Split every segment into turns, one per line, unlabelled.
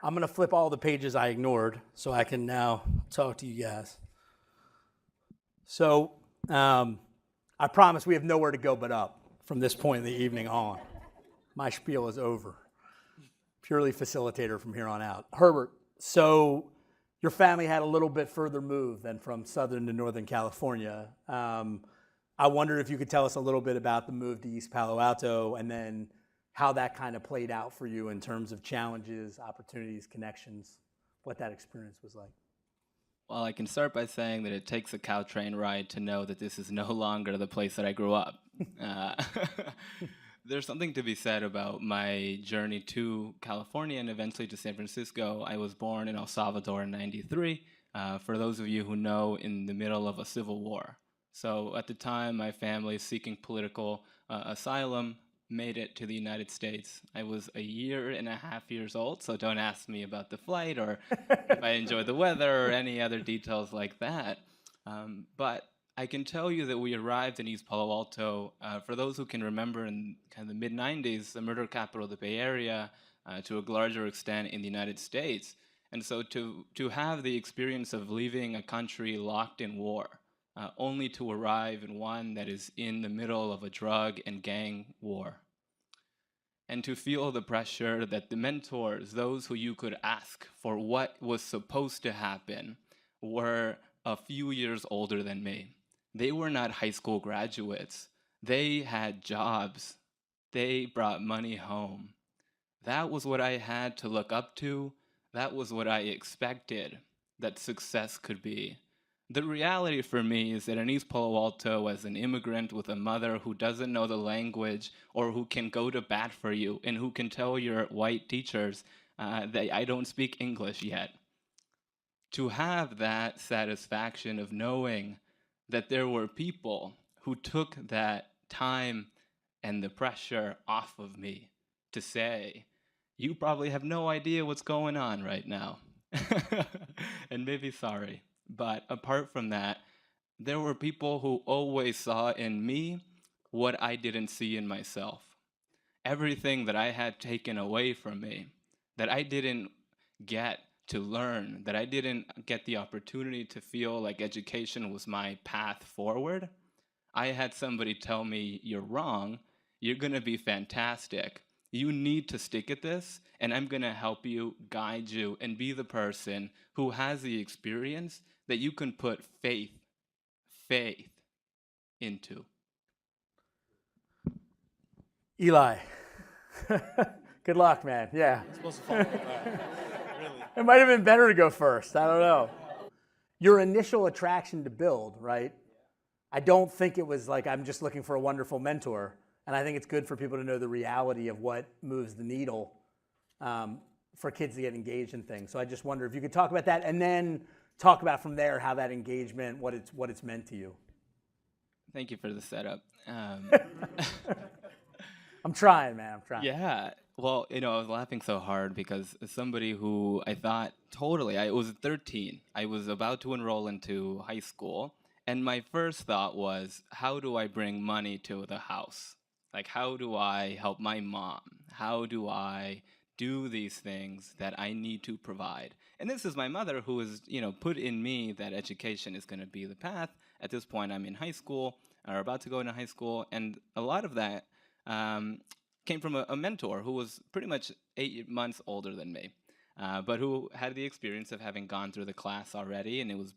I'm going to flip all the pages I ignored so I can now talk to you guys. So I promise we have nowhere to go but up from this point in the evening on. My spiel is over. Purely facilitator from here on out. Herbert, so your family had a little bit further move than from Southern to Northern California. I wondered if you could tell us a little bit about the move to East Palo Alto and then how that kind of played out for you in terms of challenges, opportunities, connections, what that experience was like.
Well, I can start by saying that it takes a Caltrain ride to know that this is no longer the place that I grew up. There's something to be said about my journey to California and eventually to San Francisco. I was born in El Salvador in '93, for those of you who know, in the middle of a civil war. So at the time, my family, seeking political asylum, made it to the United States. I was 1.5 years old, so don't ask me about the flight or if I enjoyed the weather or any other details like that. But I can tell you that we arrived in East Palo Alto, for those who can remember, in kind of the mid-90s, the murder capital of the Bay Area, to a larger extent in the United States. And so to have the experience of leaving a country locked in war, only to arrive in one that is in the middle of a drug and gang war, and to feel the pressure that the mentors, those who you could ask for what was supposed to happen, were a few years older than me. They were not high school graduates. They had jobs. They brought money home. That was what I had to look up to. That was what I expected that success could be. The reality for me is that in East Palo Alto, as an immigrant with a mother who doesn't know the language or who can go to bat for you and who can tell your white teachers that I don't speak English yet, to have that satisfaction of knowing that there were people who took that time and the pressure off of me to say, you probably have no idea what's going on right now. And maybe sorry. But apart from that, there were people who always saw in me what I didn't see in myself. Everything that I had taken away from me, that I didn't get to learn, that I didn't get the opportunity to feel like education was my path forward. I had somebody tell me, you're wrong, you're gonna be fantastic. You need to stick at this, and I'm gonna help you, guide you, and be the person who has the experience that you can put faith into.
Eli, good luck, man. Yeah.
I'm supposed to follow that. Really?
It might have been better to go first. I don't know. Your initial attraction to Build, right? I don't think it was like, I'm just looking for a wonderful mentor. And I think it's good for people to know the reality of what moves the needle for kids to get engaged in things. So I just wonder if you could talk about that and then talk about from there how that engagement, what it's meant to you.
Thank you for the setup.
I'm trying, man. I'm trying.
Yeah. Well, I was laughing so hard because as somebody who I thought I was 13. I was about to enroll into high school. And my first thought was, how do I bring money to the house? Like, how do I help my mom? How do I do these things that I need to provide? And this is my mother who has, put in me that education is going to be the path. At this point, I'm in high school, or about to go into high school, and a lot of that came from a mentor who was pretty much 8 months older than me, but who had the experience of having gone through the class already, and it was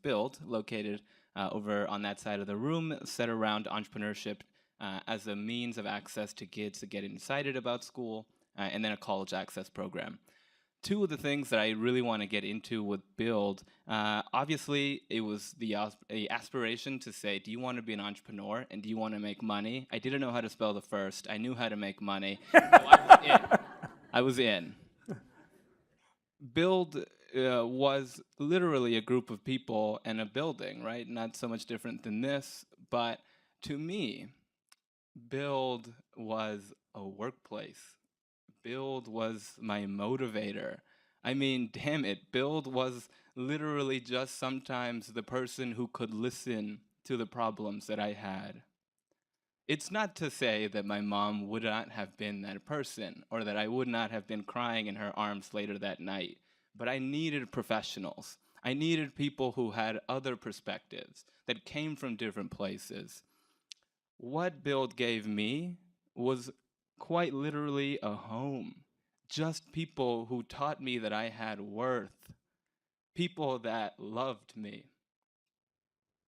located over on that side of the room, set around entrepreneurship as a means of access to kids to get excited about school, and then a college access program. Two of the things that I really want to get into with Build, obviously it was the aspiration to say, do you want to be an entrepreneur and do you want to make money? I didn't know how to spell the first. I knew how to make money. So I was in. Build was literally a group of people and a building, right? Not so much different than this, but to me, Build was a workplace. Build was my motivator. I mean, damn it, Build was literally just sometimes the person who could listen to the problems that I had. It's not to say that my mom would not have been that person or that I would not have been crying in her arms later that night. but I needed professionals. I needed people who had other perspectives, that came from different places. What Build gave me was quite literally a home. Just people who taught me that I had worth, people that loved me.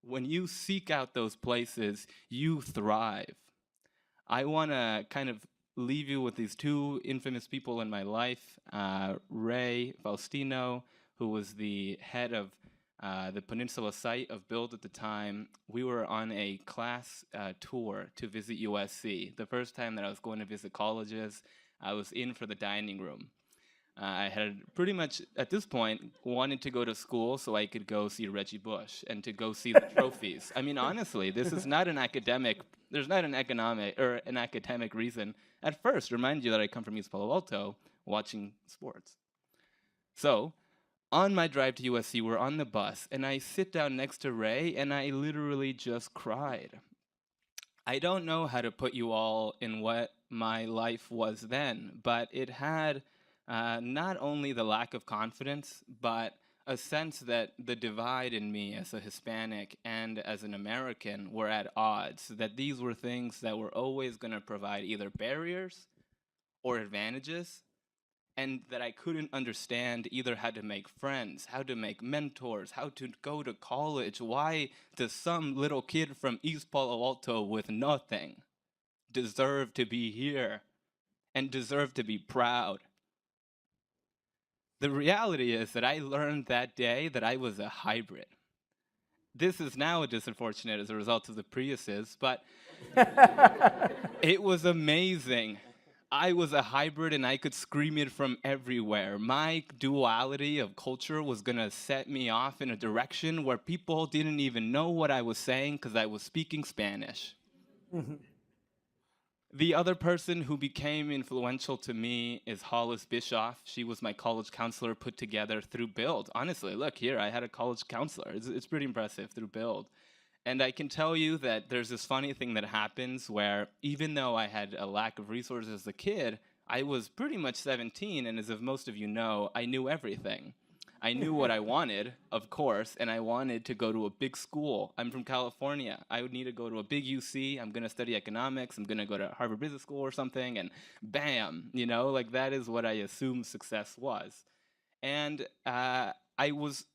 When you seek out those places, you thrive. I want to kind of leave you with these two infamous people in my life, Ray Faustino, who was the head of the Peninsula site of Build at the time. We were on a class tour to visit USC. The first time that I was going to visit colleges, I was in for the dining room. I had pretty much, at this point, wanted to go to school so I could go see Reggie Bush and to go see the trophies. I mean, honestly, this is not an academic, there's not an economic or an academic reason. At first, remind you that I come from East Palo Alto watching sports. So, on my drive to USC, we're on the bus, and I sit down next to Ray, and I literally just cried. I don't know how to put you all in what my life was then, but it had not only the lack of confidence, but a sense that the divide in me as a Hispanic and as an American were at odds, that these were things that were always going to provide either barriers or advantages, and that I couldn't understand either how to make friends, how to make mentors, how to go to college. Why does some little kid from East Palo Alto with nothing deserve to be here and deserve to be proud? The reality is that I learned that day that I was a hybrid. This is now unfortunate as a result of the Priuses, but it was amazing. I was a hybrid and I could scream it from everywhere. My duality of culture was gonna set me off in a direction where people didn't even know what I was saying because I was speaking Spanish. The other person who became influential to me is Hollis Bischoff. She was my college counselor put together through Build. Honestly, look here, I had a college counselor. It's pretty impressive through Build. And I can tell you that there's this funny thing that happens where even though I had a lack of resources as a kid, I was pretty much 17, and as if most of you know, I knew everything. I knew what I wanted, of course, and I wanted to go to a big school. I'm from California. I would need to go to a big UC. I'm going to study economics. I'm going to go to Harvard Business School or something, and bam, you know, like that is what I assumed success was. And I was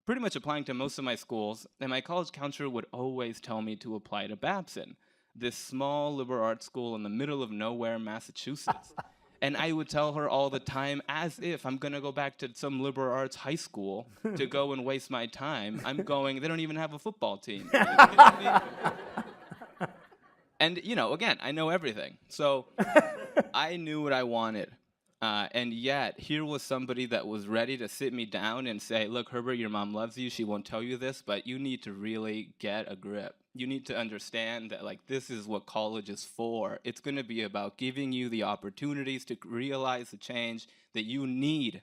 pretty much applying to most of my schools, and my college counselor would always tell me to apply to Babson, this small liberal arts school in the middle of nowhere, Massachusetts. And I would tell her all the time, as if I'm going to go back to some liberal arts high school to go and waste my time. I'm going, they don't even have a football team. Are you kidding me? And, you know, again, I know everything. So I knew what I wanted. And yet, here was somebody that was ready to sit me down and say, look, Herbert, your mom loves you. She won't tell you this, but you need to really get a grip. You need to understand that, like, this is what college is for. It's going to be about giving you the opportunities to realize the change that you need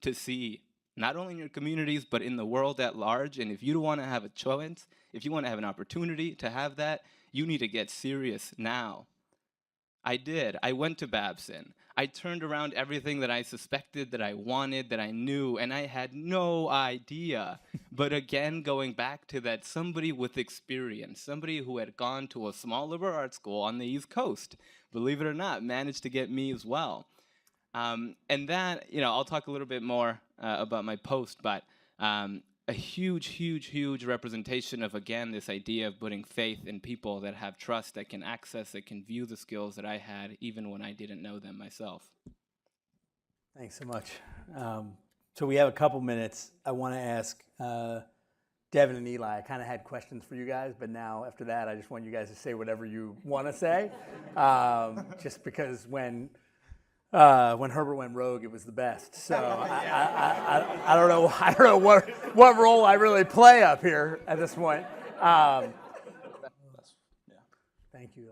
to see, not only in your communities, but in the world at large. And if you don't want to have a choice, if you want to have an opportunity to have that, you need to get serious now. I did. I went to Babson. I turned around everything that I suspected, that I wanted, that I knew, and I had no idea. But again, going back to that, somebody with experience, somebody who had gone to a small liberal arts school on the East Coast, believe it or not, managed to get me as well. And that, you know, I'll talk a little bit more about my post, but a huge representation of, again, this idea of putting faith in people that have trust, that can access, that can view the skills that I had even when I didn't know them myself.
Thanks so much. So we have a couple minutes. I want to ask Devin and Eli. I kind of had questions for you guys, but now after that, I just want you guys to say whatever you want to say. Just because when Herbert went rogue, it was the best. So I don't know what role I really play up here at this point. Thank you,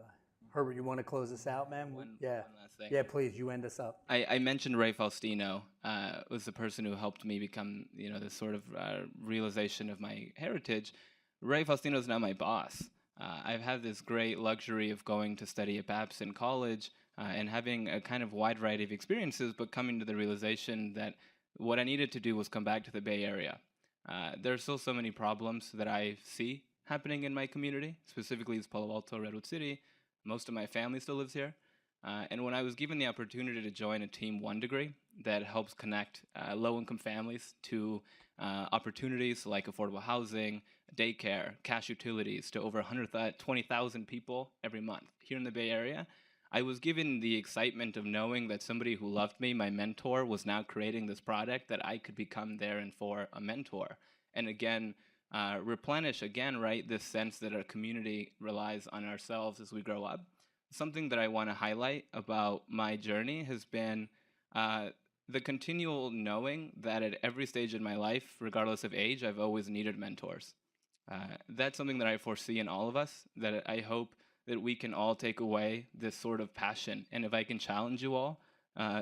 Herbert. You want to close this out, man?
One last thing.
Yeah, please. You end us up.
I mentioned Ray Faustino was the person who helped me become, you know, this sort of realization of my heritage. Ray Faustino is now my boss. I've had this great luxury of going to study at Babson College and having a kind of wide variety of experiences, but coming to the realization that what I needed to do was come back to the Bay Area. There are still so many problems that I see happening in my community, specifically it's Palo Alto, Redwood City. Most of my family still lives here. And when I was given the opportunity to join a Team 1 degree that helps connect low-income families to opportunities like affordable housing, daycare, cash utilities to over 120,000 people every month here in the Bay Area, I was given the excitement of knowing that somebody who loved me, my mentor, was now creating this product that I could become there and for a mentor. And again, replenish again, right, this sense that our community relies on ourselves as we grow up. Something that I want to highlight about my journey has been the continual knowing that at every stage in my life, regardless of age, I've always needed mentors. That's something that I foresee in all of us, that I hope that we can all take away this sort of passion. And if I can challenge you all,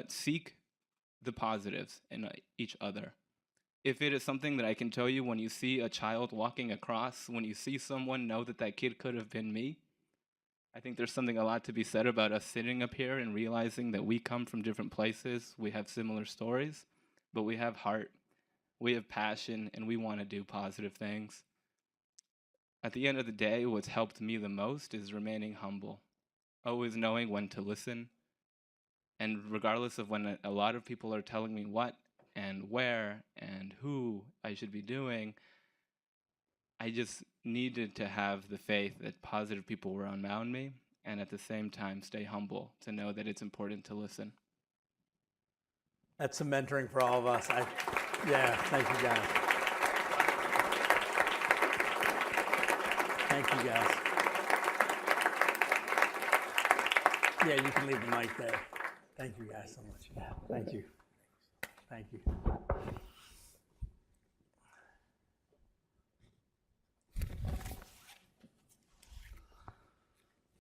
seek the positives in each other. If it is something that I can tell you when you see a child walking across, when you see someone, know that that kid could have been me. I think there's something a lot to be said about us sitting up here and realizing that we come from different places, we have similar stories, but we have heart, we have passion, and we want to do positive things. At the end of the day, what's helped me the most is remaining humble, always knowing when to listen, and regardless of when a lot of people are telling me what and where and who I should be doing, I just needed to have the faith that positive people were around me, and at the same time stay humble to know that it's important to listen.
That's some mentoring for all of us. Yeah, thank you guys. Thank you guys. Yeah, you can leave the mic there. Thank you guys so much. Yeah, thank you. Thank you.